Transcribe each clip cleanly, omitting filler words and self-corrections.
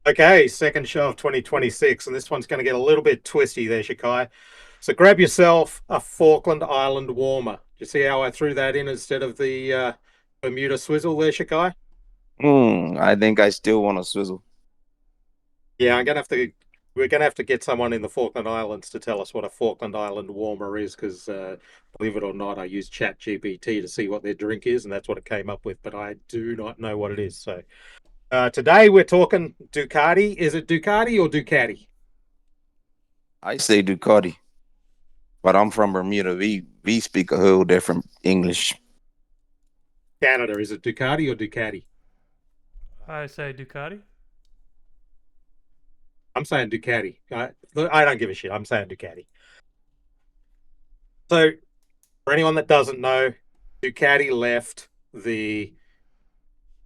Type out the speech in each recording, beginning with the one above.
Okay, second show of 2026, and this one's going to get a little bit twisty there, Shakai. So grab yourself a Falkland Island warmer. Do you see how I threw that in instead of the Bermuda swizzle there, Shakai? I think I still want to swizzle. Yeah, I'm gonna have to. We're gonna have to get someone in the Falkland Islands to tell us what a Falkland Island warmer is, because believe it or not, I used Chat GPT to see what their drink is, and that's what it came up with. But I do not know what it is. So today we're talking Ducati. Is it Ducati or Ducati? I say Ducati, but I'm from Bermuda. We speak a whole different English. Canada. Is it Ducati or Ducati? I say Ducati. I'm saying Ducati. I don't give a shit. I'm saying Ducati. So, for anyone that doesn't know, Ducati left the,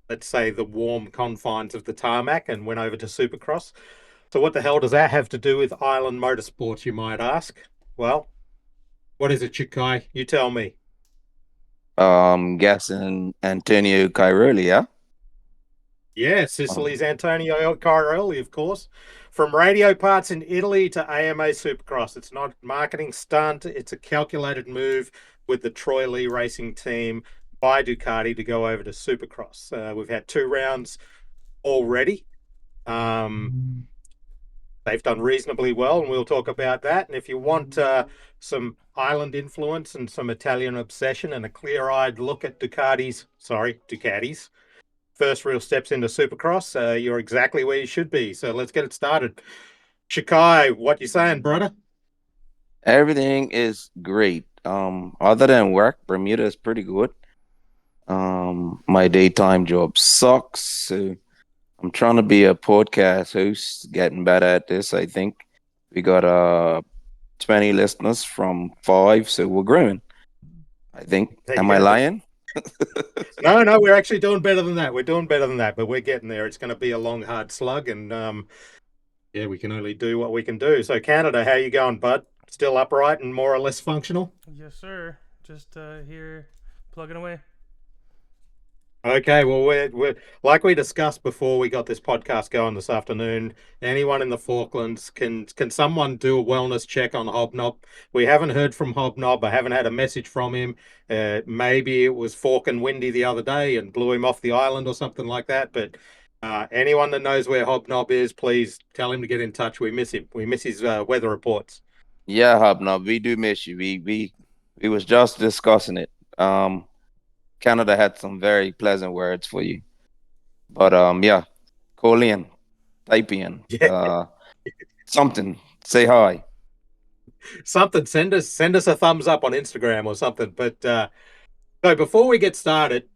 let's say, the warm confines of the tarmac and went over to Supercross. So, what the hell does that have to do with island motorsports, you might ask? Well, what is it, Chikai? You tell me. Guessing Antonio Cairoli, yeah? Yeah, Um, Sicily's Antonio Cairoli, of course. From radio parts in Italy to AMA Supercross. It's not a marketing stunt, it's a calculated move with the Troy Lee racing team by Ducati to go over to Supercross. We've had 2 rounds already. Um, they've done reasonably well, and we'll talk about that. And if you want some island influence and some Italian obsession and a clear eyed look at Ducati's first real steps into Supercross, you're exactly where you should be. So let's get it started. Shakai, what you saying, brother? Everything is great. Other than work, Bermuda is pretty good. My daytime job sucks, so I'm trying to be a podcast host, getting better at this. I think we got 20 listeners from 5, so we're growing. I think. Am I Yeah, that's lying? no, we're actually doing better than that. We're doing better than that, but we're getting there. It's going to be a long, hard slug, and yeah, we can only do what we can do. So, Canada, how you going, bud? Still upright and more or less functional? Yes, sir. Just here plugging away. Okay, well, we're like we discussed before we got this podcast going this afternoon. Anyone in the Falklands, can someone do a wellness check on Hobnob? We haven't heard from Hobnob. I haven't had a message from him. Maybe it was fork and windy the other day and blew him off the island or something like that. But anyone that knows where Hobnob is, please tell him to get in touch. We miss him. We miss his weather reports. Yeah, Hobnob, we do miss you. We was just discussing it. Canada had some very pleasant words for you. But yeah, call in, type in, Yeah, something. Say hi. something. Send us a thumbs up on Instagram or something. But so before we get started,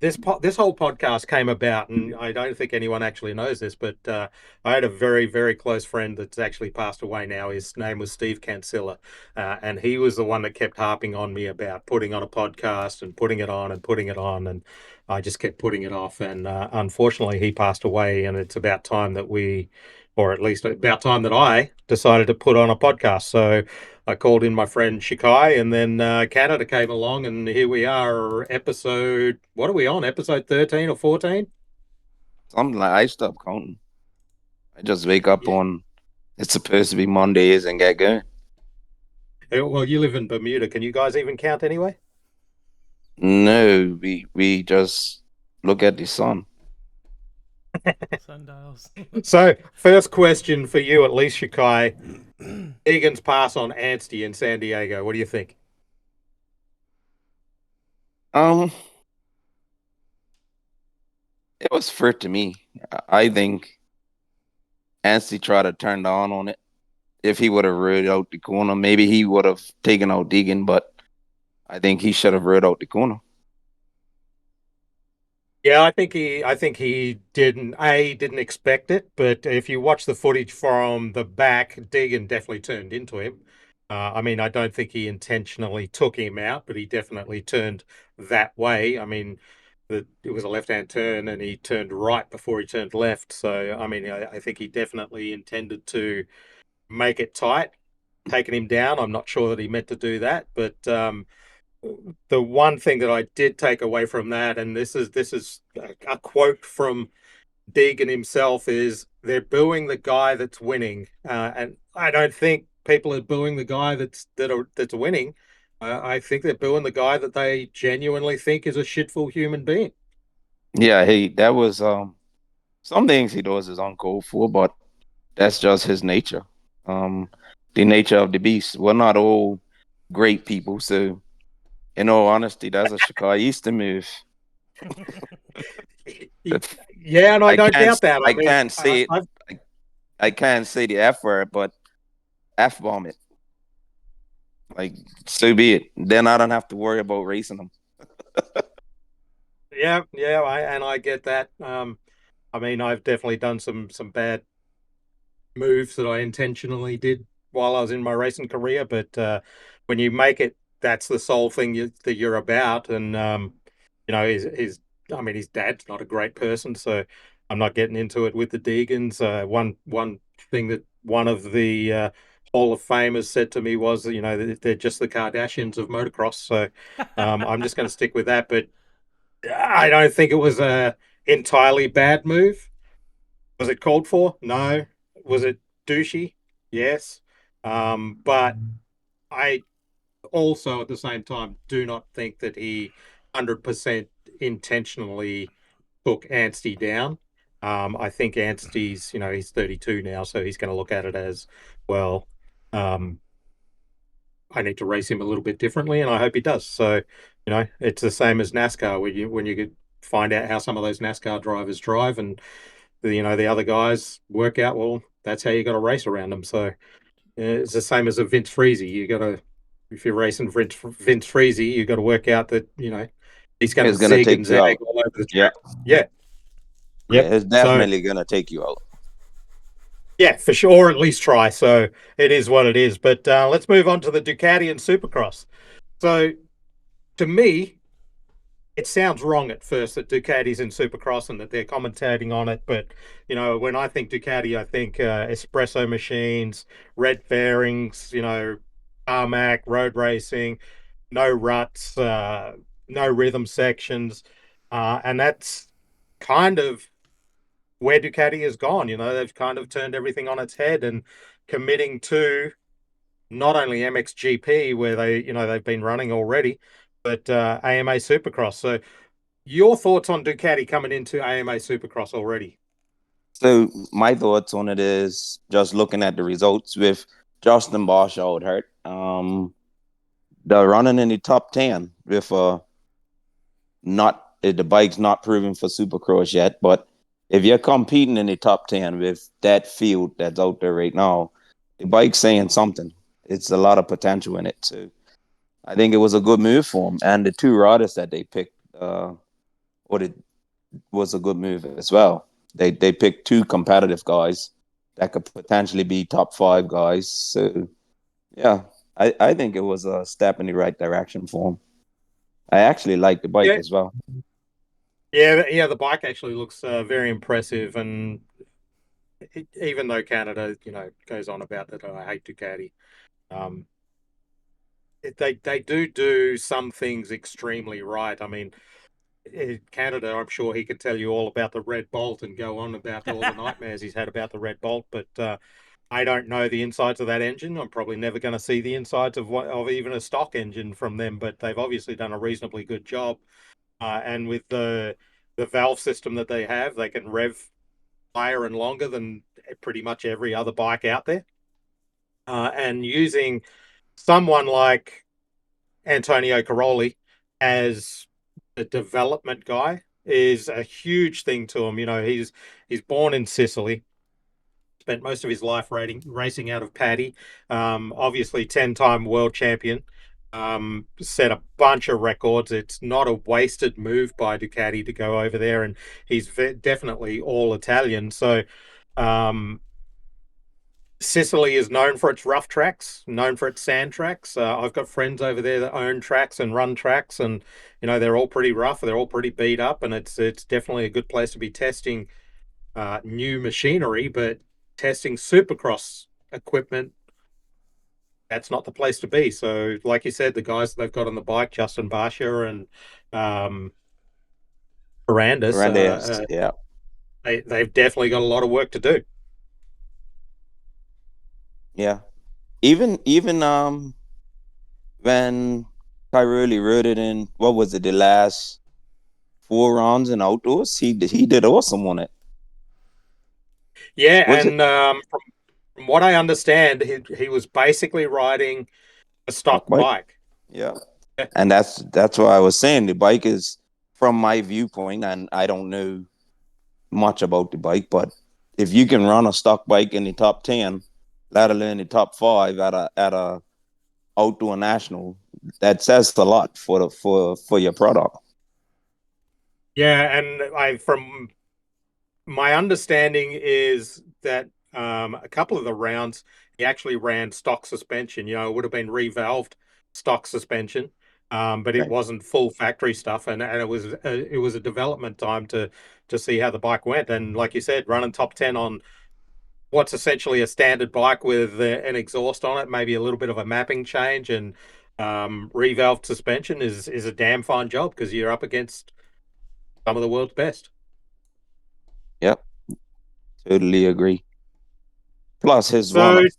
this whole podcast came about, and I don't think anyone actually knows this, but I had a very very close friend that's actually passed away now. His name was Steve Cancilla, and he was the one that kept harping on me about putting on a podcast and putting it on and putting it on, and I just kept putting it off. And unfortunately, he passed away, and it's about time that we, or at least about time that I decided to put on a podcast. So I called in my friend Shikai, and then Canada came along, and here we are, episode. What are we on? Episode 13 or 14? Something like I stopped counting. I just wake up Yeah. on it's supposed to be Mondays and get going. Well, you live in Bermuda. Can you guys even count anyway? No, we just look at the sun. Sundials. So, first question for you, at least, Shikai. Egan's pass on Anstie in San Diego. What do you think? Um, it was fair to me. I think Anstie tried to turn on it. If he would have rode out the corner, maybe he would have taken out Deegan, but I think he should have rode out the corner. Yeah, I think he didn't expect it, but if you watch the footage from the back, Deegan definitely turned into him. I mean, I don't think he intentionally took him out, but he definitely turned that way. I mean, it was a left-hand turn, and he turned right before he turned left. So, I mean, I think he definitely intended to make it tight, taking him down. I'm not sure that he meant to do that, but the one thing that I did take away from that, and this is a quote from Deegan himself, is they're booing the guy that's winning, and I don't think people are booing the guy that's winning. I think they're booing the guy that they genuinely think is a shitful human being. Yeah, that was some things he does is uncalled for, but that's just his nature. Um, the nature of the beast. We're not all great people, so in all honesty, that's a Shakaiista move. Yeah, and I don't doubt that. I I mean, can't say it. I can't say the F word, but F bomb it. Like, so be it. Then I don't have to worry about racing them. yeah, I get that. I mean, I've definitely done some bad moves that I intentionally did while I was in my racing career. But when you make it, that's the sole thing that you're about. And I mean, his dad's not a great person, so I'm not getting into it with the Deegans. One thing that one of the Hall of Famers said to me was, they're just the Kardashians of motocross. So I'm just going to stick with that. But I don't think it was a entirely bad move. Was it called for? No. Was it douchey? Yes. But I also at the same time do not think that he 100% intentionally took Anstie down. I think Anstie's, he's 32 now, so he's going to look at it as, well, um, I need to race him a little bit differently, and I hope he does. So, it's the same as NASCAR when you could find out how some of those NASCAR drivers drive, and the other guys work out. Well, that's how you got to race around them. So it's the same as a Vince Freezy. You got to, if you're racing Vince Freezy, you got to work out that he's going to It's gonna zig and take you zag out. all over the Yeah, track. Yeah, yeah, yep. it's So definitely gonna take you out. yeah, for sure, or at least try. So it is what it is. But let's move on to the Ducati and Supercross. So to me, it sounds wrong at first that Ducati's in Supercross and that they're commentating on it. But, when I think Ducati, I think espresso machines, red fairings, tarmac, road racing, no ruts, no rhythm sections. And that's kind of where Ducati has gone. They've kind of turned everything on its head and committing to not only MXGP, where they've been running already, but AMA Supercross. So your thoughts on Ducati coming into AMA Supercross already? So my thoughts on it is just looking at the results with Justin Bosch out hurt. They're running in the top 10 with not the bike's not proven for Supercross yet, but if you're competing in the top 10 with that field that's out there right now, the bike's saying something. It's a lot of potential in it. So I think it was a good move for them. And the two riders that they picked, it was a good move as well. They picked two competitive guys that could potentially be top five guys. So yeah, I think it was a step in the right direction for them. I actually like the bike Yeah, as well. yeah. The bike actually looks very impressive, and even though Canada, goes on about that, I hate Ducati. Um, they do some things extremely right. I mean, Canada, I'm sure he could tell you all about the red bolt and go on about all the nightmares he's had about the red bolt, but I don't know the insides of that engine. I'm probably never going to see the insides of even a stock engine from them, but they've obviously done a reasonably good job. And with the valve system that they have, they can rev higher and longer than pretty much every other bike out there. And using someone like Antonio Caroli as a development guy is a huge thing to him. He's born in Sicily, spent most of his life racing out of Paddy. Obviously, 10-time world champion. Set a bunch of records. It's not a wasted move by Ducati to go over there, and he's definitely all Italian. So, um, Sicily is known for its rough tracks, known for its sand tracks. I've got friends over there that own tracks and run tracks, and they're all pretty rough. They're all pretty beat up, and it's definitely a good place to be testing new machinery, but testing Supercross equipment that's not the place to be. So, like you said, the guys they've got on the bike, Justin Barsha and um, Ferrandis, Horrendous. Yeah. they've definitely got a lot of work to do. Yeah. Even when Kyroli rode it in, what was it, the last 4 rounds in outdoors, he did awesome on it. Yeah, Was it and from what I understand, he was basically riding a stock stock bike? bike. Yeah. Yeah, And that's why I was saying the bike is, from my viewpoint, and I don't know much about the bike, but if you can run a stock bike in the top 10, let alone the top 5 at a outdoor national, that says a lot for your product. yeah, and I from my understanding is that a couple of the rounds he actually ran stock suspension. It would have been revalved stock suspension, but it Right. wasn't full factory stuff, and it was a development time to see how the bike went. And like you said, running top 10 on what's essentially a standard bike with an exhaust on it, maybe a little bit of a mapping change, and revalved suspension is a damn fine job because you're up against some of the world's best. Yep, totally agree. Plus, his So runner is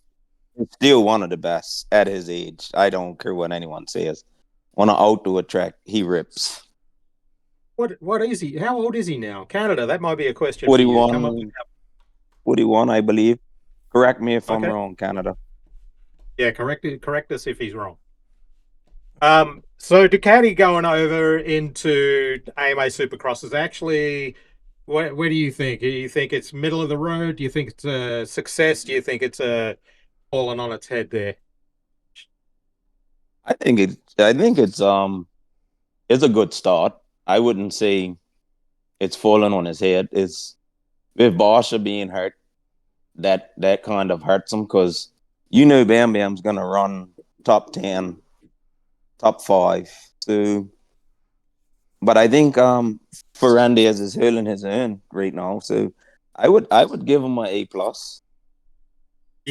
still one of the best at his age. I don't care what anyone says. On an outdoor track, he rips. what is he? How old is he now? Canada, that might be a question for you. Come up. 41, 41, I believe. Correct me if I'm Okay. wrong, Canada. Yeah, correct us if he's wrong. So Ducati going over into AMA Supercross is actually where do you think? Do you think it's middle of the road? Do you think it's a success? Do you think it's a falling on its head there? I think it's a good start. I wouldn't say it's fallen on his head. It's with Barsha being hurt, that kind of hurts him, because Bam Bam's gonna run top 10, top 5. So, but I think Fernandez is holding his own right now. So I would give him a A+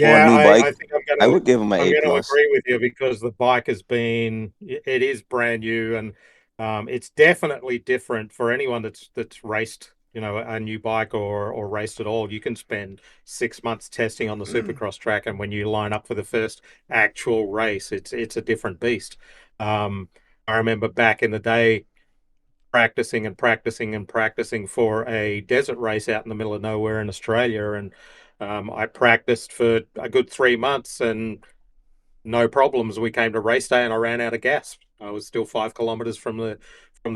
for a Yeah, new bike. I think I'm I gonna would give him an I'm A gonna plus. agree with you because the bike has been it is brand new and it's definitely different for anyone that's raced, a new bike or raced at all. You can spend 6 months testing on the Supercross track, and when you line up for the first actual race, it's a different beast. Um, I remember back in the day practicing and practicing and practicing for a desert race out in the middle of nowhere in Australia. And I practiced for a good 3 months and no problems. We came to race day and I ran out of gas. I was still 5 kilometers from the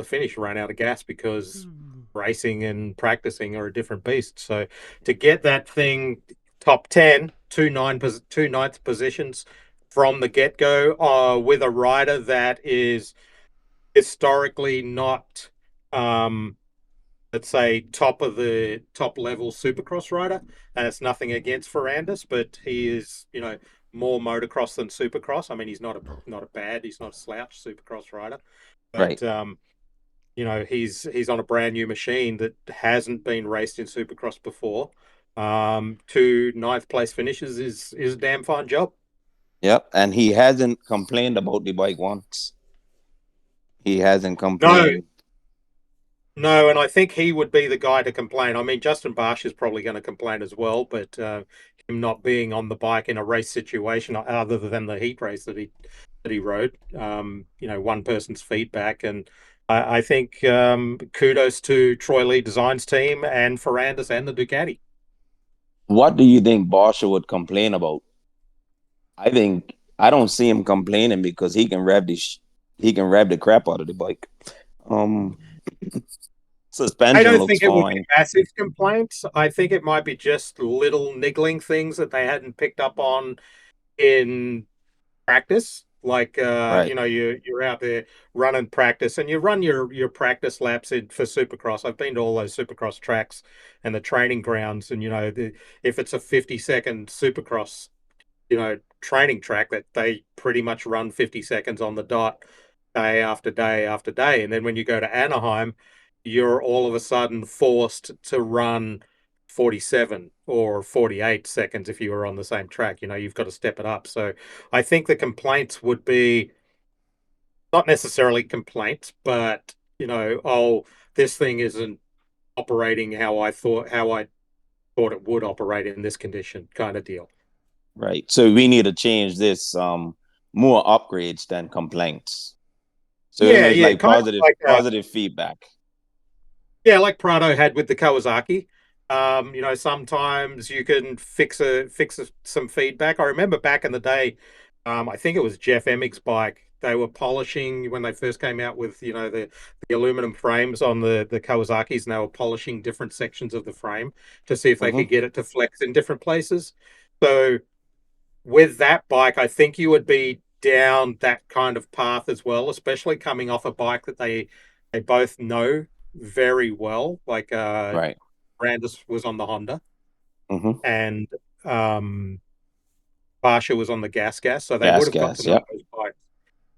finish, ran out of gas because racing and practicing are a different beast. So to get that thing top 10, two ninth positions from the get go, with a rider that is historically not, um, let's say, top level Supercross rider. And it's nothing against Ferrandis, but he is, more motocross than Supercross. I mean, he's not a slouch Supercross rider, Right. but he's on a brand new machine that hasn't been raced in Supercross before. Two ninth place finishes is a damn fine job. Yep. And he hasn't complained about the bike once. He hasn't No, complained. No, and I think he would be the guy to complain. I mean, Justin Barsh is probably going to complain as well, but him not being on the bike in a race situation other than the heat race that he rode, one person's feedback, and I think kudos to Troy Lee Designs team and Ferrandis and the Ducati. What do you think Barsha would complain about? I don't see him complaining because he can rev the crap out of the bike. Um, I Suspension don't looks think it would be fine. massive complaints. I think it might be just little niggling things that they hadn't picked up on in practice. Like Right. you're out there running practice and you run your practice laps for Supercross. I've been to all those Supercross tracks and the training grounds, and if it's a 50-second Supercross training track, that they pretty much run 50 seconds on the dot day after day after day. And then when you go to Anaheim, you're all of a sudden forced to run 47 or 48 seconds if you were on the same track. You've got to step it up. So I think the complaints would be not necessarily complaints, but oh, this thing isn't operating how I thought it would operate in this condition, kind of deal. Right. So we need to change this more upgrades than complaints. So Yeah, it's yeah, like kind of positive feedback. like Prado had with the Kawasaki. Sometimes you can fix some feedback. I remember back in the day, I think it was Jeff Emmig's bike. They were polishing when they first came out with the aluminum frames on the Kawasaki's, and they were polishing different sections of the frame to see if they Mm-hmm. could get it to flex in different places. So with that bike, I think you would be down that kind of path as well, especially coming off a bike that they both know very well. Like Right. Brandis was on the Honda Mm-hmm. and um Barsha was on the gas, so they would have got to Gas. know Yep. those bikes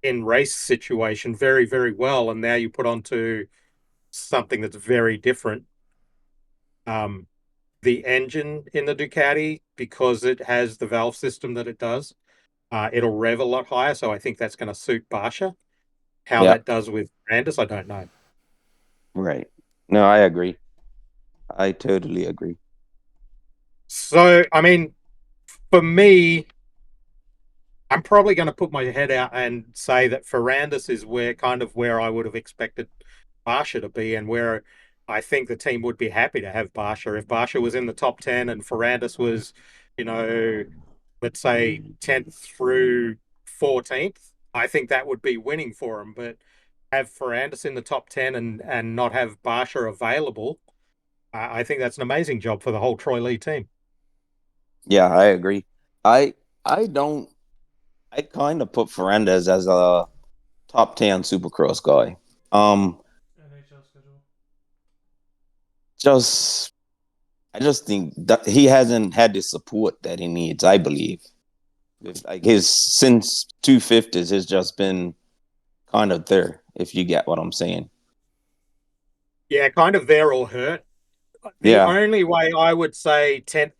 in race situation very, very well. And now you put onto something that's very different. Um, the engine in the Ducati, because it has the valve system that it does, it'll rev a lot higher. So I think that's going to suit Barsha. How that Yep. does with Brandis, I don't know. Right. No, I agree. I totally agree. So, I mean, for me, I'm probably going to put my head out and say that Ferrandis is where I would have expected Barsha to be, and where I think the team would be happy to have Barsha. If Barsha was in the top 10 and Ferrandis was, you know, let's say 10th through 14th, I think that would be winning for him. But have Ferrandis in the top 10 and not have Barsha available, I think that's an amazing job for the whole Troy Lee team. Yeah, I agree. I I don't I kind of put Fernandez as a top 10 Supercross guy. NHL schedule. Just I just think that he hasn't had the support that he needs. I believe, like his since 250s has just been kind of there. If you get what I'm saying. Yeah, kind of there or hurt. The Yeah. only way I would say 10th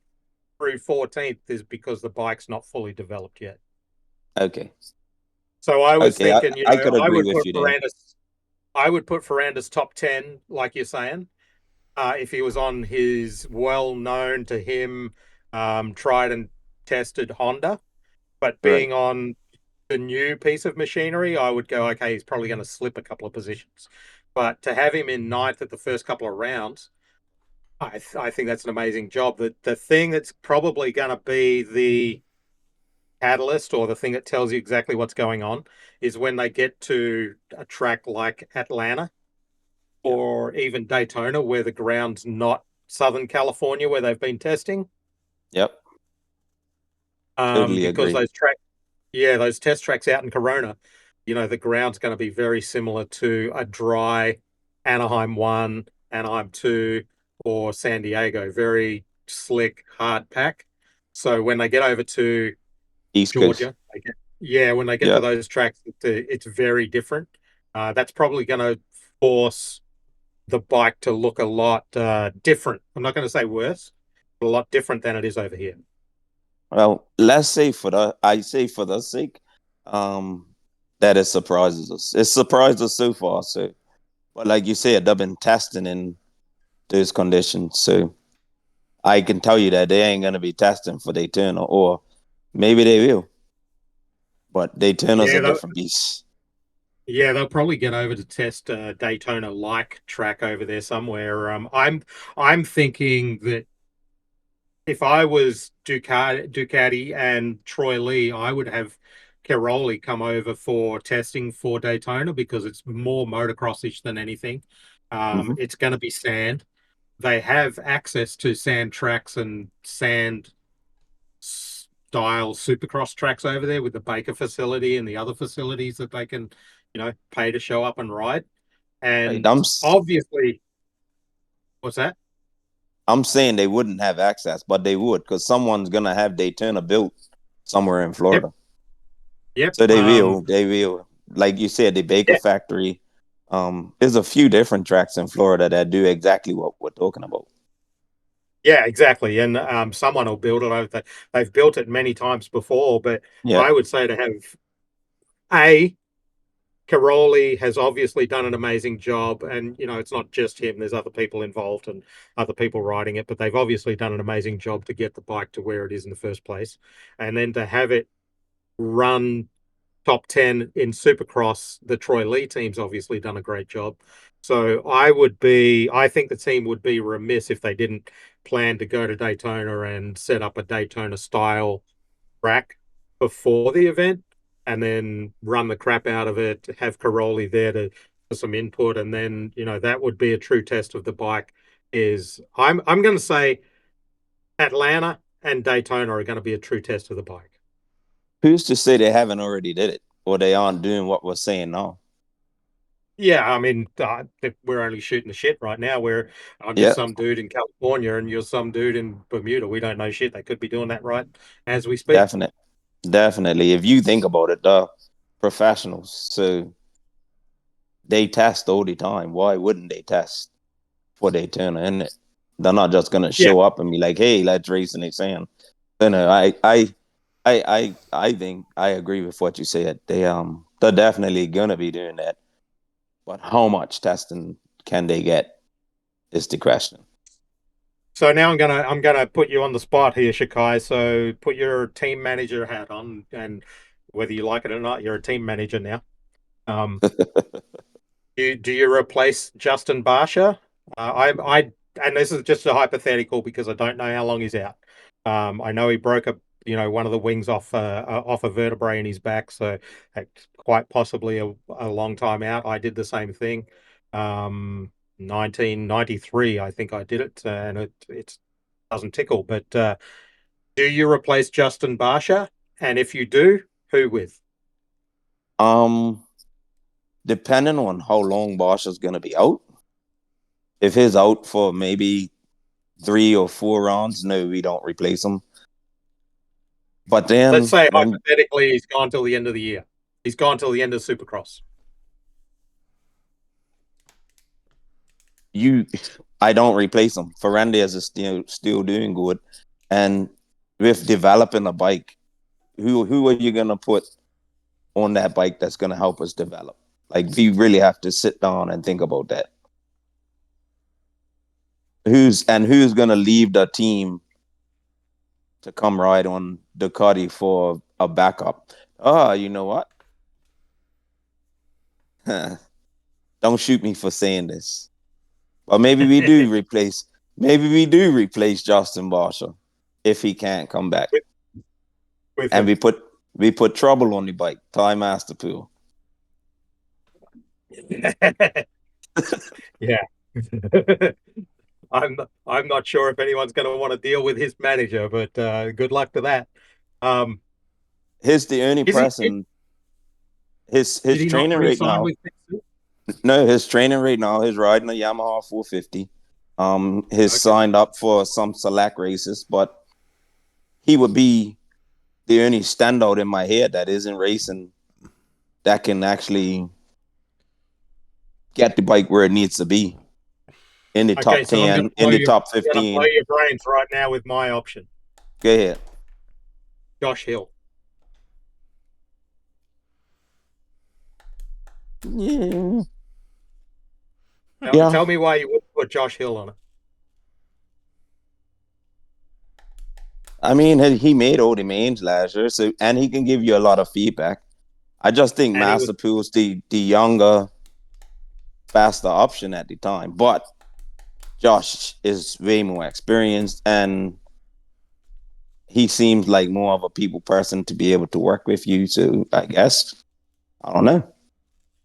through 14th is because the bike's not fully developed yet. Okay. So I was Okay. I, thinking, I could agree with you there. I would put Ferrandis top 10, like you're saying, if he was on his well-known to him, tried and tested Honda. But Right. being on the new piece of machinery, I would go, okay, he's probably going to slip a couple of positions. But to have him in ninth at the first couple of rounds, I think that's an amazing job. The thing that's probably going to be the catalyst or the thing that tells you exactly what's going on is when they get to a track like Atlanta Yep. or even Daytona, where the ground's not Southern California, where they've been testing. Yep. Totally Because agree. those test tracks out in Corona, the ground's going to be very similar to a dry Anaheim 1, Anaheim 2, or San Diego. Very slick, hard pack. So when they get over to East Coast. Georgia, when they get to Yep. those tracks, it's very different. That's probably going to force the bike to look a lot different. I'm not going to say worse, but a lot different than it is over here. Well, let's say I say for the sake, um, that it surprises us. It surprised us so far. So, but like you said, they've been testing in those conditions. So I can tell you that they ain't gonna be testing for Daytona, or maybe they will. But Daytona's a Yeah, different beast. Yeah, they'll probably get over to test a Daytona-like track over there somewhere. I'm thinking that if I was Ducati and Troy Lee, I would have Caroli come over for testing for Daytona because it's more motocrossish than anything. Mm-hmm. It's going to be sand. They have access to sand tracks and sand style supercross tracks over there with the Baker facility and the other facilities that they can, pay to show up and ride. Right. And obviously, what's that? I'm saying they wouldn't have access, but they would because someone's gonna have Daytona built somewhere in Yep, Florida. yep. So they will. They will. Like you said, the Baker Yeah, factory. There's a few different tracks in Florida that do exactly what we're talking about. Yeah, exactly. And someone will build it. They've built it many times before, but Yeah, I would say to have a Caroli has obviously done an amazing job, and it's not just him. There's other people involved and other people riding it, but they've obviously done an amazing job to get the bike to where it is in the first place, and then to have it run top 10 in Supercross. The Troy Lee team's obviously done a great job. So I think the team would be remiss if they didn't plan to go to Daytona and set up a Daytona style track before the event and then run the crap out of it, have Caroli there for some input. And then, that would be a true test of the bike. I'm going to say Atlanta and Daytona are going to be a true test of the bike. who's to say they haven't already did it or they aren't doing what we're saying now? Yeah, I mean, we're only shooting the shit right now. Where I'm just Yeah, some dude in California and you're some dude in Bermuda. We don't know shit. They could be doing that right as we speak. definitely. If you think about it, the professionals, so they test all the time. Why wouldn't they test for Daytona? And they're not just gonna Yeah. show up and be like, "Hey, let's race in the sand." I think I agree with what you said. They're definitely gonna be doing that, but how much testing can they get is the question. So now I'm gonna put you on the spot here, Shakai. So put your team manager hat on, and whether you like it or not, you're a team manager now. Um, do you replace Justin Barsha? And this is just a hypothetical because I don't know how long he's out. I know he broke one of the wings off a vertebrae in his back, so quite possibly a long time out. I did the same thing. 1993, I think I did it, and it doesn't tickle. But do you replace Justin Barsha? And if you do, who with? Um, Depending on how long Bosch is gonna be out, if he's out for maybe 3 or 4 rounds, no, we don't replace him. But Let's then say when hypothetically he's gone till the end of the year. He's gone till the end of Supercross. you, I don't replace him. Ferrandez is still doing good, and with developing a bike, who are you gonna put on that bike that's gonna help us develop? Like we really have to sit down and think about that. Who's gonna leave the team to come ride on Ducati for a backup? Oh, you know what? Don't shoot me for saying this. But maybe we do replace Justin Barsha if he can't come back. With And who? we put trouble on the bike, Ty Masterpool. Yeah. I'm not sure if anyone's going to want to deal with his manager, but good luck to that. Um, He's the only is he person. His did his he not training right re-sign now. with Pixel? No, his training right now. He's riding a Yamaha 450. He's Okay. signed up for some select races, but he would be the only standout in my head that isn't racing that can actually get the bike where it needs to be in the Okay, top so 10, in the top I'm gonna blow 15. your brains right now with my option. Go ahead. Josh Hill. Yeah. Now, Yeah. tell me why you wouldn't put Josh Hill on it. I mean, he made all the mains last year, so and he can give you a lot of feedback. I just think And he was Masterpool's the younger, faster option at the time. But Josh is way more experienced and he seems like more of a people person to be able to work with you. So I guess I don't know.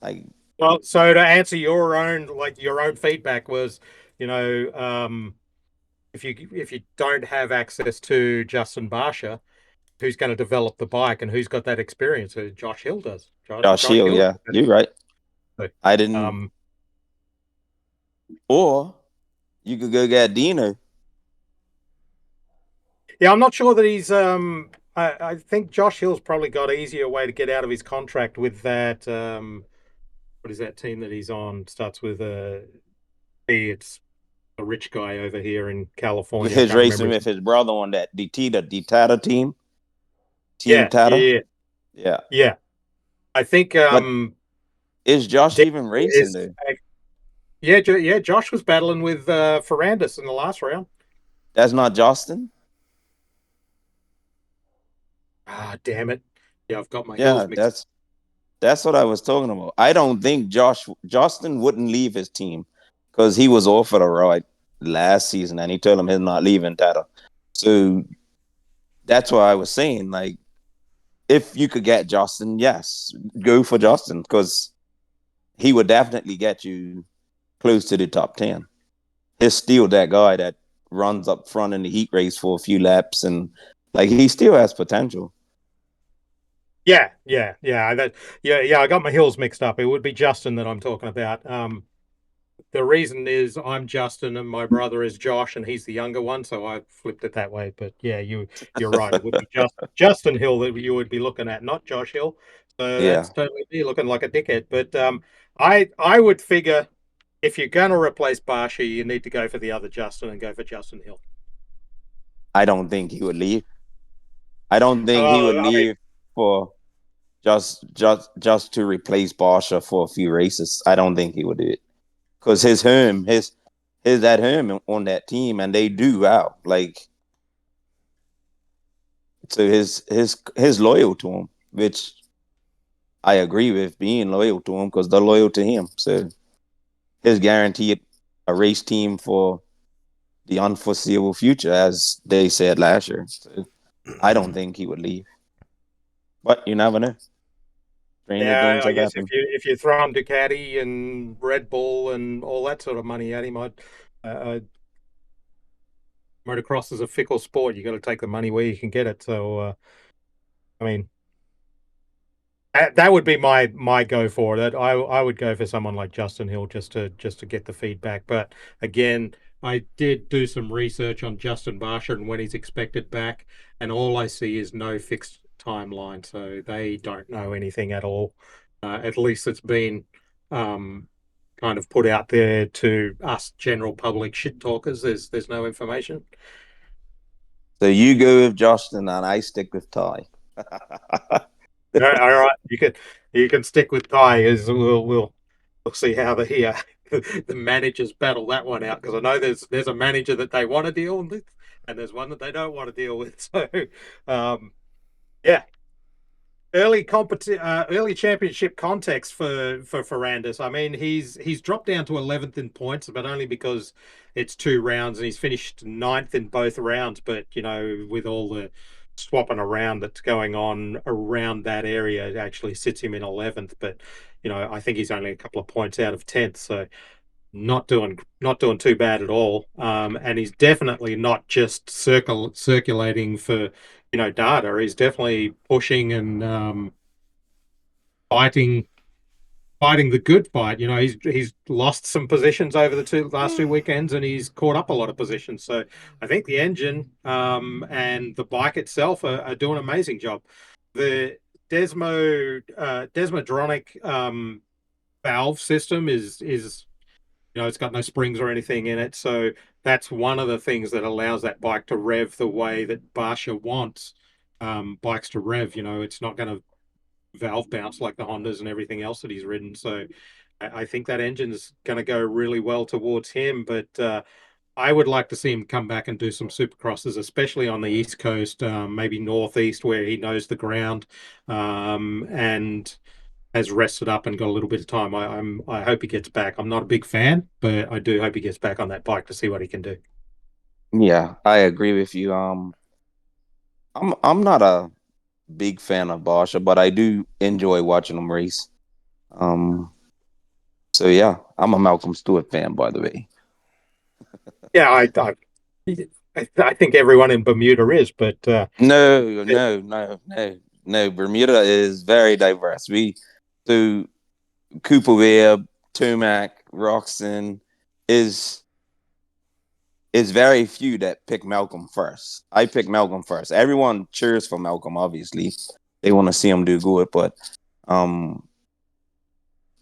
Like well. So to answer your own feedback was, you know, if you don't have access to Justin Barsha, who's going to develop the bike and who's got that experience? Josh Hill does. Josh Josh Hill, Hill. yeah, you're right. But, I didn't. um, Or you could go get Dino. yeah, I'm not sure that he's. I think Josh Hill's probably got an easier way to get out of his contract with that. What is that team that he's on? Starts with a B. It's a rich guy over here in California. I He's can't remember racing his with his brother on that the Tata team. Team Yeah, Tata. yeah, Yeah. yeah. I think But is Josh Deegan even racing is there? yeah, yeah. Josh was battling with Ferrandis in the last round. That's not Justin? Ah, damn it. Yeah, I've got my hills Yeah, mixed. that's what I was talking about. I don't think Justin wouldn't leave his team because he was offered a ride last season and he told him he's not leaving Tata. So that's why I was saying, like, if you could get Justin, yes, go for Justin because he would definitely get you close to the top 10. He's still that guy that runs up front in the heat race for a few laps and like he still has potential. Yeah, yeah, yeah. Yeah. I got my hills mixed up. It would be Justin that I'm talking about. The reason is I'm Justin and my brother is Josh, and he's the younger one, so I flipped it that way. But yeah, you're right. It would be Justin Hill that you would be looking at, not Josh Hill. So Yeah, that's totally me looking like a dickhead. But I would figure if you're gonna replace Barsha, you need to go for the other Justin and go for Justin Hill. I don't think he would leave. I don't think he would I mean, leave for just to replace Barsha for a few races. I don't think he would do it because his at home on that team and they do well. Like so his loyal to him, which I agree with being loyal to him because they're loyal to him. So his guaranteed a race team for the unforeseeable future, as they said last year. So I don't think he would leave, but you never know. Stranger yeah, things I have guess if happened. you throw in Ducati and Red Bull and all that sort of money at him, motocross is a fickle sport. You got to take the money where you can get it. So, I mean, that would be my go for it. I would go for someone like Justin Hill just to get the feedback. But again, I did do some research on Justin Barsha and when he's expected back, and all I see is no fixed timeline. So they don't know anything at all. At least it's been um, kind of put out there to us general public shit talkers. There's no information. So you go with Justin and I stick with Ty. All right, you can stick with Ty as we'll see how the managers battle that one out because I know there's a manager that they want to deal with and there's one that they don't want to deal with. So, um, yeah, early championship context for Ferrandis. I mean, he's dropped down to 11th in points, but only because it's 2 rounds and he's finished ninth in both rounds. But with all the swapping around that's going on around that area, it actually sits him in 11th. But I think he's only a couple of points out of 10th, so not doing too bad at all. And he's definitely not just circulating for data. He's definitely pushing and fighting fighting the good fight. He's lost some positions over the last two weekends, and he's caught up a lot of positions. So I think the engine and the bike itself are doing an amazing job. The Desmodronic valve system is it's got no springs or anything in it. So that's one of the things that allows that bike to rev the way that Barsha wants bikes to rev. It's not going to valve bounce like the Hondas and everything else that he's ridden. So I think that engine's going to go really well towards him. But I would like to see him come back and do some supercrosses, especially on the East Coast, maybe Northeast, where he knows the ground and has rested up and got a little bit of time. I hope he gets back. I'm not a big fan, but I do hope he gets back on that bike to see what he can do. Yeah, I agree with you. I'm not a big fan of Barsha, but I do enjoy watching him race. Um, so yeah, I'm a Malcolm Stewart fan, by the way. Yeah, I think everyone in Bermuda is, but No, no, no, no, no. Bermuda is very diverse. We do Cooper Webb, Tomac, Roxon is very few that pick Malcolm first. I pick Malcolm first. Everyone cheers for Malcolm, obviously. They want to see him do good, but um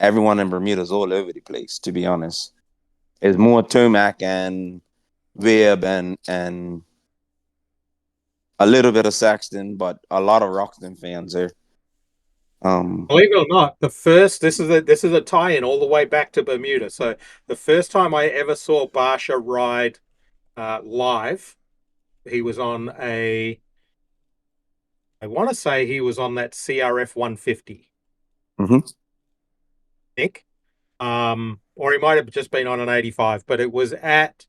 everyone in Bermuda's all over the place, to be honest. It's more Tomac and Webb and a little bit of Saxton, but a lot of Roxton fans there. Believe it or not, this is a tie-in all the way back to Bermuda. So the first time I ever saw Barsha ride live, he was on I want to say he was on that CRF 150, Mm-hmm. I think. Or he might have just been on an 85, but it was at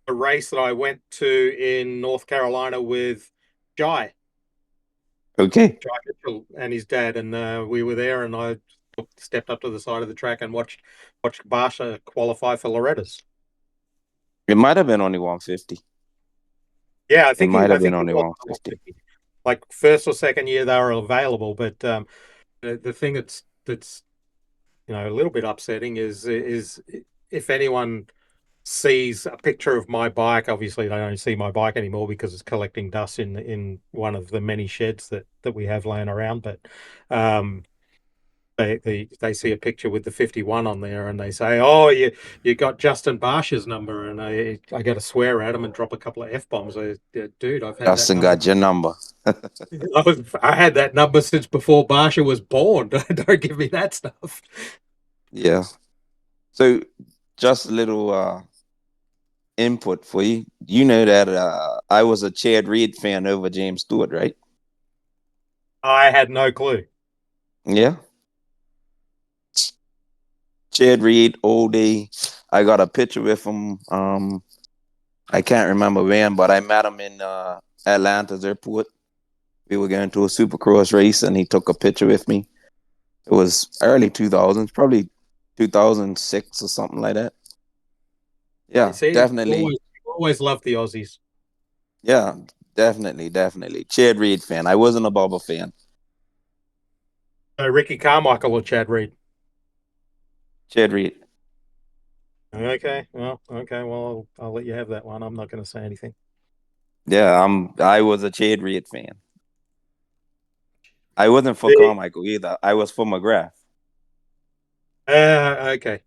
a race that I went to in North Carolina with Jai, Okay. Jai Mitchell and his dad, and we were there, and I stepped up to the side of the track and watched Barsha qualify for Loretta's. It might have been only 150. Yeah, It might I have been think he only was 150. like first or second year they were available, but the thing that's a little bit upsetting is if anyone sees a picture of my bike. Obviously, they don't see my bike anymore because it's collecting dust in one of the many sheds that we have laying around. But um, they see a picture with the 51 on there, and they say, "Oh, you got Justin Barsha's number," and I got to swear at him and drop a couple of f bombs. Dude, I've had that Justin number. got your number. I had that number since before Barsha was born. Don't give me that stuff. Yeah. So just a little input for you. You know that I was a Chad Reed fan over James Stewart, right? I had no clue. Yeah. Chad Reed, oldie. I got a picture with him. I can't remember when, but I met him in Atlanta's airport. We were going to a Supercross race, and he took a picture with me. It was early 2000s, probably 2006 or something like that. You Yeah, see, definitely. always loved the Aussies. Yeah, definitely. Chad Reed fan. I wasn't a Bubba fan. Ricky Carmichael or Chad Reed? Chad Reed. Okay, well, I'll let you have that one. I'm not going to say anything. Yeah, I was a Chad Reed fan. I wasn't for The, Carmichael either. I was for McGrath. okay.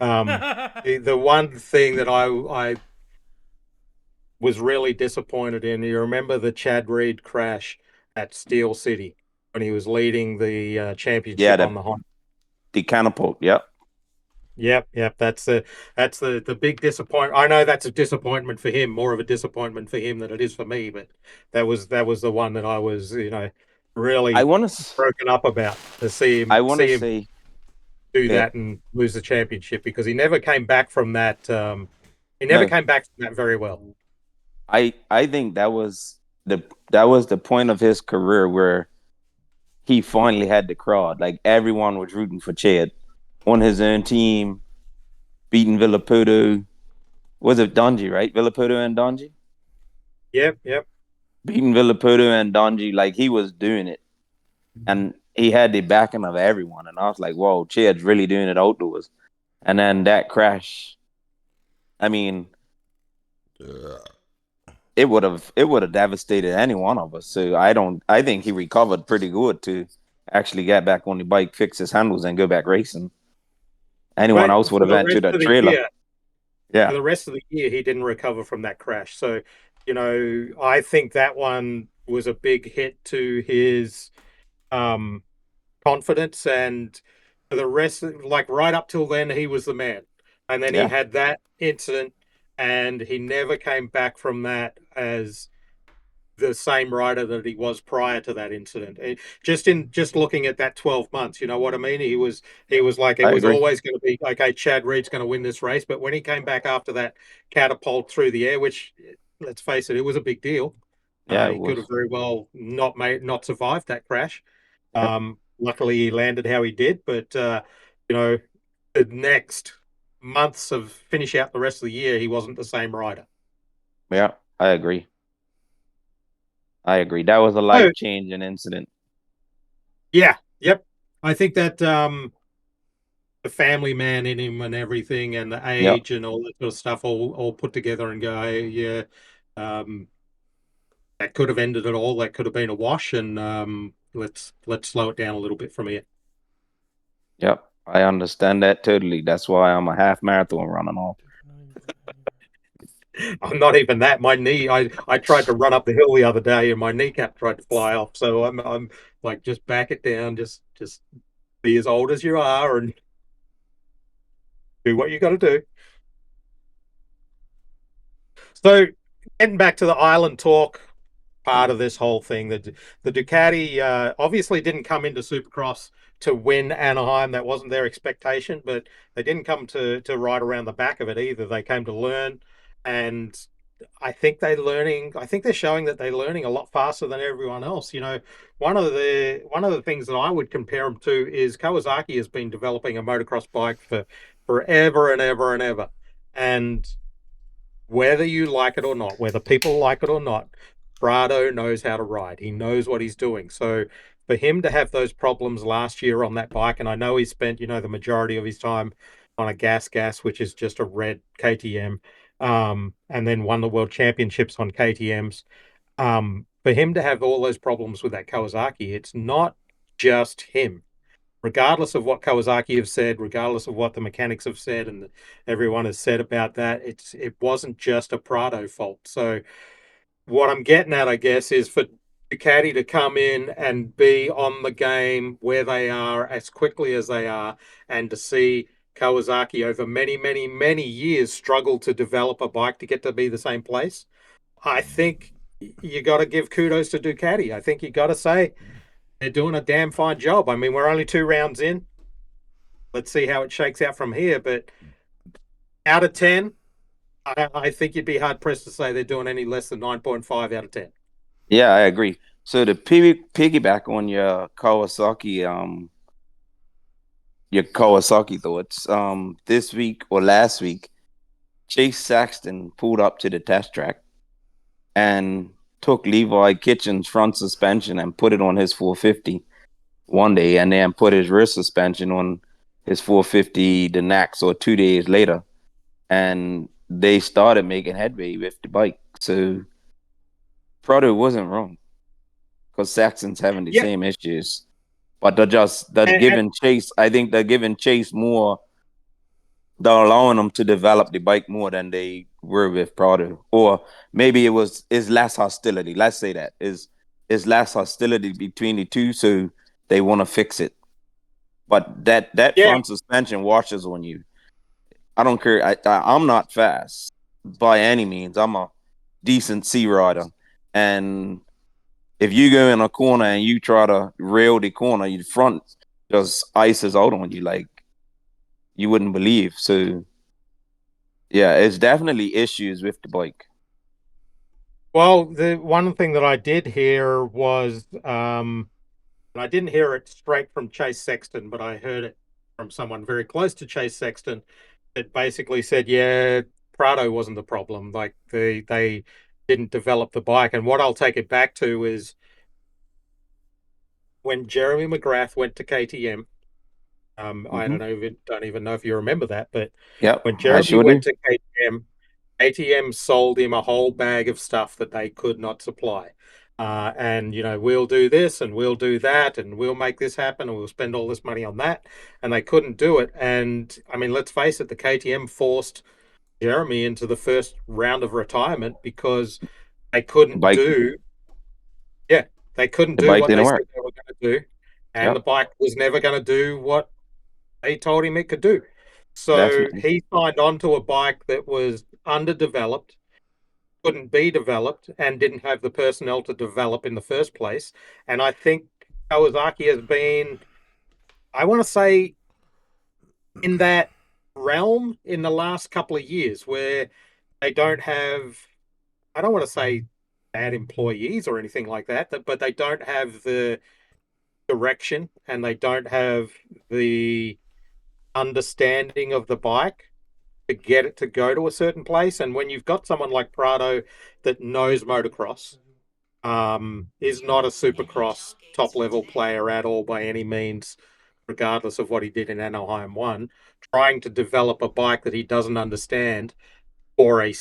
The one thing that I was really disappointed in, you remember the Chad Reed crash at Steel City when he was leading the Yeah, championship on the the Honda. the catapult. Yep. Yep. That's the big disappointment. I know that's a disappointment for him, more of a disappointment for him than it is for me. But that was the one that I was, I really want to. broken up about to I want to see him say do that. that and lose the championship because he never came back from that. He never No, came back from that very well. I think that was the point of his career where he finally had the crowd. Like everyone was rooting for Chad on his own team, beating Villaputo. Was it Donji, right? Villaputo and Donji? Yep. Beating Villaputo and Donji, like he was doing it. And he had the backing of everyone. And I was like, whoa, Chad's really doing it outdoors. And then that crash, I mean, it would have devastated any one of us. So I think he recovered pretty good to actually get back on the bike, fix his handles, and go back racing. Anyone But else would have went to the trailer. for Yeah. the rest of the year, he didn't recover from that crash. So, I think that one was a big hit to his um, confidence, and for the rest, like right up till then, he was the man. And then he Yeah. had that incident, and he never came back from that as the same rider that he was prior to that incident. Just looking at that 12 months, you know what I mean? He was like it I was agree. always going to be okay. Chad Reed's going to win this race, but when he came back after that catapult through the air, which let's face it, it was a big deal. Yeah, it He could have was. very well not survived that crash. Yep. Luckily, he landed how he did, but you know, the next months of finish out the rest of the year, he wasn't the same rider. Yeah, I agree. I agree. That was a Oh, life changing incident. yeah, yep. I think that the family man in him and everything, and the Yep. age and all that sort of stuff, all put together and go, hey, yeah, um, that could have ended it all. That could have been a wash, and let's slow it down a little bit from here. Yep. I understand that totally. That's why I'm a half marathon running off. I'm not even that. My knee, I tried to run up the hill the other day and my kneecap tried to fly off. So I'm like, just back it down, just be as old as you are and do what you got to do. So getting back to the island talk part of this whole thing, the Ducati obviously didn't come into Supercross to win Anaheim. That wasn't their expectation, but they didn't come to ride around the back of it either. They came to learn, and I think they're learning. I think they're showing that they're learning a lot faster than everyone else. You know, one of the things that I would compare them to is Kawasaki has been developing a motocross bike for forever and ever and ever, and whether you like it or not, whether people like it or not, Prado knows how to ride. He knows what he's doing. So for him to have those problems last year on that bike, and I know he spent, the majority of his time on a gas, which is just a red KTM, and then won the world championships on KTMs. For him to have all those problems with that Kawasaki, it's not just him. Regardless of what Kawasaki have said, regardless of what the mechanics have said, and everyone has said about that, it wasn't just a Prado fault. So what I'm getting at, I guess, is for Ducati to come in and be on the game where they are as quickly as they are, and to see Kawasaki over many, many, many years struggle to develop a bike to get to be the same place. I think you got to give kudos to Ducati. I think you got to say they're doing a damn fine job. I mean, we're only 2 rounds in. Let's see how it shakes out from here. But out of 10, I think you'd be hard pressed to say they're doing any less than 9.5 out of 10. Yeah, I agree. So to piggyback on your Kawasaki thoughts, this week or last week, Chase Saxton pulled up to the test track and took Levi Kitchen's front suspension and put it on his 450 one day, and then put his rear suspension on his 450 the next or 2 days later, and they started making headway with the bike. So Prado wasn't wrong, because Saxon's having the same issues, but they're giving Chase. I think they're giving Chase more. They're allowing them to develop the bike more than they were with Prado, or maybe is less hostility. Let's say that is less hostility between the two, so they want to fix it. But that front suspension washes on you. I don't care. I'm not fast by any means. I'm a decent sea rider, and if you go in a corner and you try to rail the corner, your front just ices out on you like you wouldn't believe. So yeah, it's definitely issues with the bike. Well, the one thing that I did hear was, and I didn't hear it straight from Chase Sexton, but I heard it from someone very close to Chase Sexton that basically said, yeah, Prado wasn't the problem. Like they didn't develop the bike. And what I'll take it back to is when Jeremy McGrath went to KTM. I don't even know if you remember that, but when Jeremy went to KTM, KTM sold him a whole bag of stuff that they could not supply. And, we'll do this and we'll do that and we'll make this happen and we'll spend all this money on that. And they couldn't do it. And I mean, let's face it, the KTM forced Jeremy into the first round of retirement because they couldn't do what they said they were going to do. And the bike was never going to do what they told him it could do. So he signed on to a bike that was underdeveloped, couldn't be developed, and didn't have the personnel to develop in the first place. And I think Kawasaki has been, I want to say, in that realm in the last couple of years where they don't have, I don't want to say bad employees or anything like that, but they don't have the direction and they don't have the understanding of the bike to get it to go to a certain place. And when you've got someone like Prado that knows motocross, is not a supercross top level player at all by any means, regardless of what he did in Anaheim 1, trying to develop a bike that he doesn't understand for a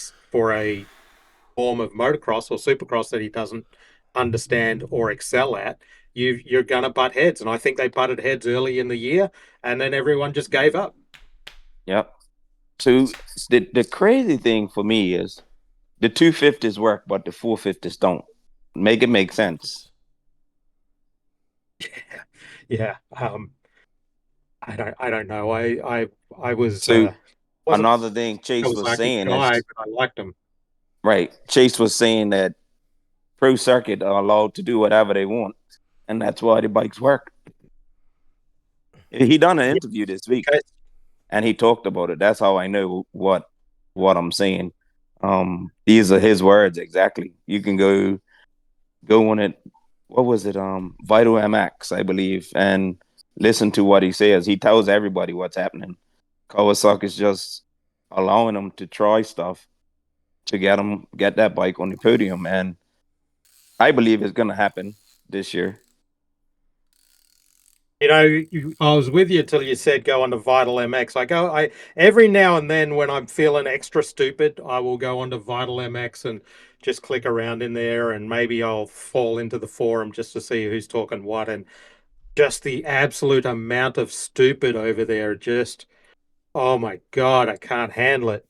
form of motocross or supercross that he doesn't understand or excel at, you're going to butt heads. And I think they butted heads early in the year and then everyone just gave up. Yep. So the crazy thing for me is the 250s work, but the 450s don't. Make it make sense. Yeah. I don't know. I was So wasn't another thing I Chase was was like a saying guy, is but I liked him. right. Chase was saying that pro circuit are allowed to do whatever they want, and that's why the bikes work. He done an Yeah, interview this week, okay. and he talked about it. That's how I know what I'm saying. These are his words exactly. You can go on it. What was it? Vital MX, I believe, and listen to what he says. He tells everybody what's happening. Kawasaki's just allowing them to try stuff to get that bike on the podium, and I believe it's gonna happen this year. I was with you till you said go on to Vital MX. I every now and then when I'm feeling extra stupid, I will go onto Vital MX and just click around in there, and maybe I'll fall into the forum just to see who's talking what, and just the absolute amount of stupid over there. Just oh my God, I can't handle it.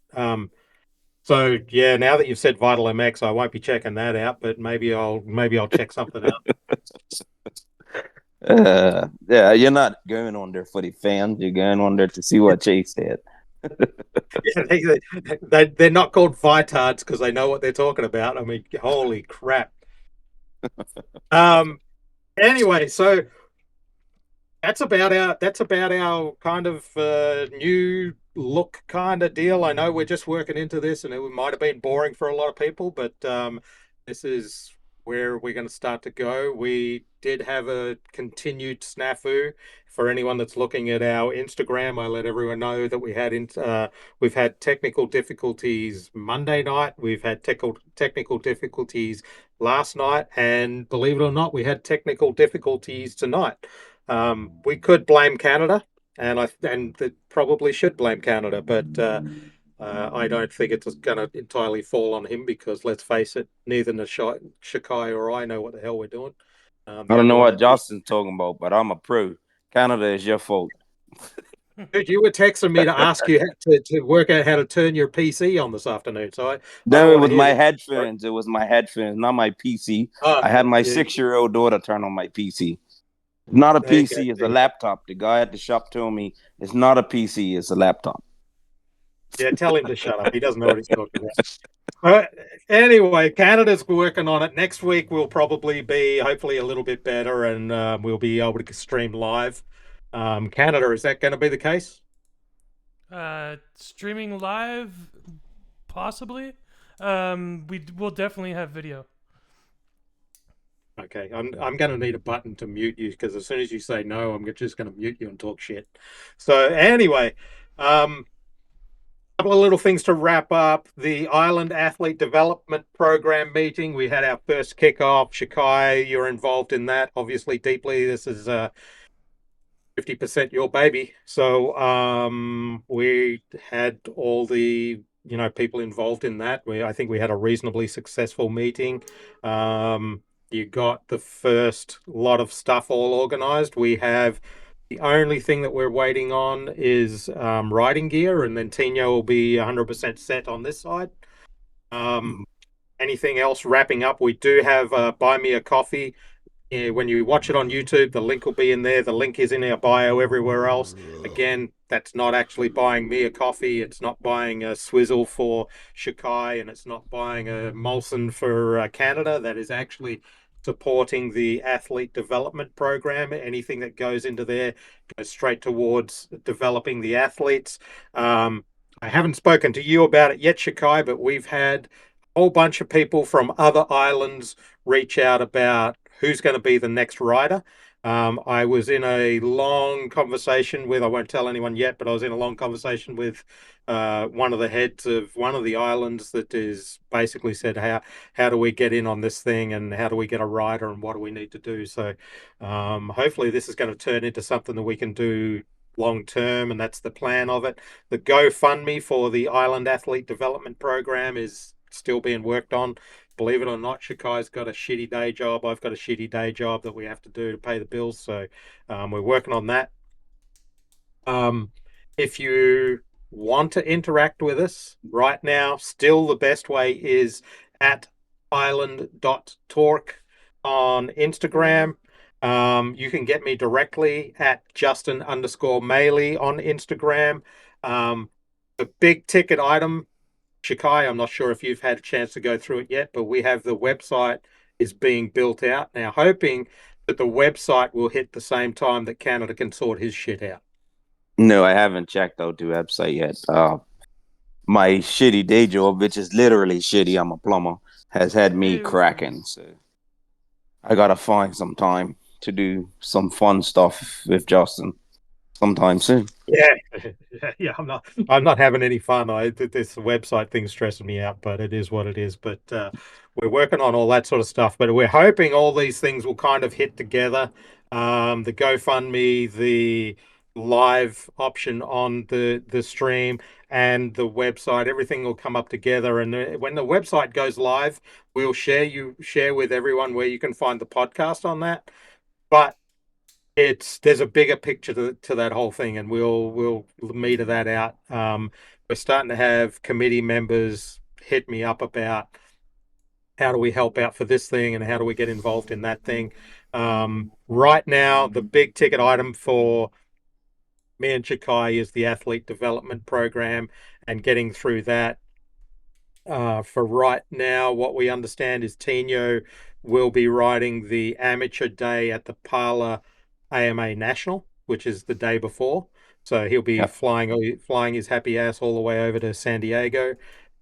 So yeah, now that you've said Vital MX, I won't be checking that out, but maybe I'll check something out. Yeah, you're not going on there for the fans. You're going on there to see what Chase said. Yeah, they're not called Vitards because they know what they're talking about. I mean, holy crap. Um. Anyway, so that's about our kind of new look kind of deal. I know we're just working into this, and it might have been boring for a lot of people, but this is where we're going to start to go. We did have a continued snafu. For anyone that's looking at our Instagram, I let everyone know that we've had technical difficulties Monday night. We've had technical difficulties last night, and believe it or not, we had technical difficulties tonight. We could blame Canada, and probably should blame Canada, but I don't think it's going to entirely fall on him because let's face it, neither Shakai or I know what the hell we're doing. I The don't only know one what that knows. Justin's talking about, but I'm a pro. Canada is your fault. Dude, you were texting me to ask you to work out how to turn your PC on this afternoon, so I don't No, it want to was hear my this. headphones. It was my headphones, not my PC. Oh, I had my yeah, 6-year-old daughter turn on my PC. Not a there you go. PC, it's a laptop. The guy at the shop told me it's not a PC, it's a laptop. Yeah, tell him to shut up. He doesn't know what he's talking about. Uh, anyway, Canada's working on it. Next week will probably be hopefully a little bit better, and we'll be able to stream live. Canada, is that going to be the case? Streaming live, possibly. We will definitely have video. Okay, I'm going to need a button to mute you because as soon as you say no, I'm just going to mute you and talk shit. So anyway, couple of little things to wrap up. The Island Athlete Development Program meeting. We had our first kickoff. Shakai, you're involved in that, obviously deeply. This is 50% your baby. So we had all the people involved in that. I think we had a reasonably successful meeting. You got the first lot of stuff all organized. We have the only thing that we're waiting on is riding gear, and then Tino will be 100% set on this side. Anything else wrapping up? We do have Buy Me a Coffee. Yeah, when you watch it on YouTube, the link will be in there. The link is in our bio everywhere else. Again, that's not actually buying me a coffee. It's not buying a swizzle for Shakai, and it's not buying a Molson for Canada. That is actually supporting the athlete development program. Anything that goes into there goes straight towards developing the athletes. I haven't spoken to you about it yet, Shakai, but we've had a whole bunch of people from other islands reach out about who's going to be the next rider. I was in a long conversation with, I won't tell anyone yet, but I was in a long conversation with one of the heads of one of the islands that is basically said, how do we get in on this thing and how do we get a rider and what do we need to do? So hopefully this is going to turn into something that we can do long term, and that's the plan of it. The GoFundMe for the Island Athlete Development Program is still being worked on. Believe it or not, Shakai's got a shitty day job. I've got a shitty day job that we have to do to pay the bills. So we're working on that. If you want to interact with us right now, still the best way is at island.torque on Instagram. You can get me directly at Justin_Maley on Instagram. The big ticket item, Shakai, I'm not sure if you've had a chance to go through it yet, but we have the website is being built out now, hoping that the website will hit the same time that Canada can sort his shit out. No, I haven't checked out the website yet. My shitty day job, which is literally shitty, I'm a plumber, has had me Ew. cracking. So I gotta find some time to do some fun stuff with Justin sometime soon. Yeah, yeah. I'm not having any fun. This website thing's stressing me out, but it is what it is. But we're working on all that sort of stuff. But we're hoping all these things will kind of hit together. The GoFundMe, the live option on the stream, and the website. Everything will come up together. And when the website goes live, we'll share with everyone where you can find the podcast on that. But there's a bigger picture to that whole thing, and we'll meter that out. We're starting to have committee members hit me up about how do we help out for this thing and how do we get involved in that thing. Right now, the big ticket item for me and Chikai is the athlete development program and getting through that. For right now, what we understand is Tino will be riding the amateur day at the Parla AMA National, which is the day before. So he'll be Yep. flying his happy ass all the way over to San Diego,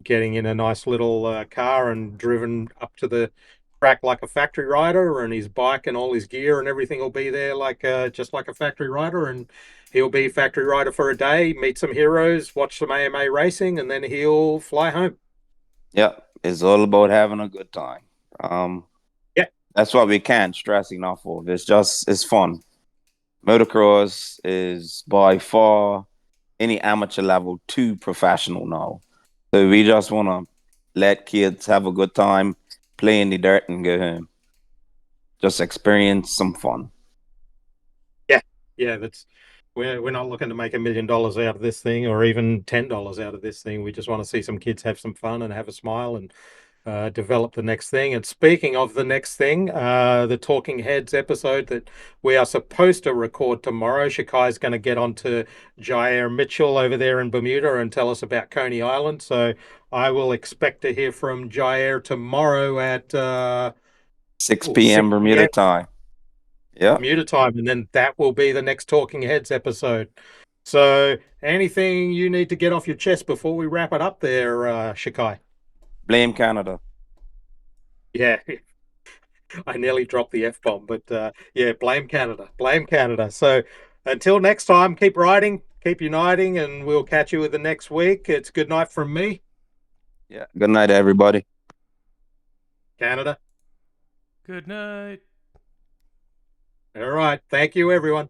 getting in a nice little car and driven up to the track like a factory rider, and his bike and all his gear and everything will be there like just like a factory rider, and he'll be factory rider for a day, meet some heroes, watch some AMA racing, and then he'll fly home. Yep, it's all about having a good time. Yeah, that's what we can't stress enough of. It's fun. Motocross is by far any amateur level too professional now. So we just want to let kids have a good time, play in the dirt, and go home. Just experience some fun. Yeah, we're not looking to make $1 million out of this thing or even $10 out of this thing. We just want to see some kids have some fun and have a smile and develop the next thing. And speaking of the next thing, the Talking Heads episode that we are supposed to record tomorrow, Shakai's going to get on to Jair Mitchell over there in Bermuda and tell us about Coney Island. So I will expect to hear from Jair tomorrow at 6 p.m. Bermuda time. Yeah. Bermuda time, and then that will be the next Talking Heads episode. So anything you need to get off your chest before we wrap it up there, Shakai? Blame Canada. Yeah. I nearly dropped the F-bomb, but yeah, blame Canada. Blame Canada. So until next time, keep riding, keep uniting, and we'll catch you with the next week. It's good night from me. Yeah. Good night, everybody. Canada. Good night. All right. Thank you, everyone.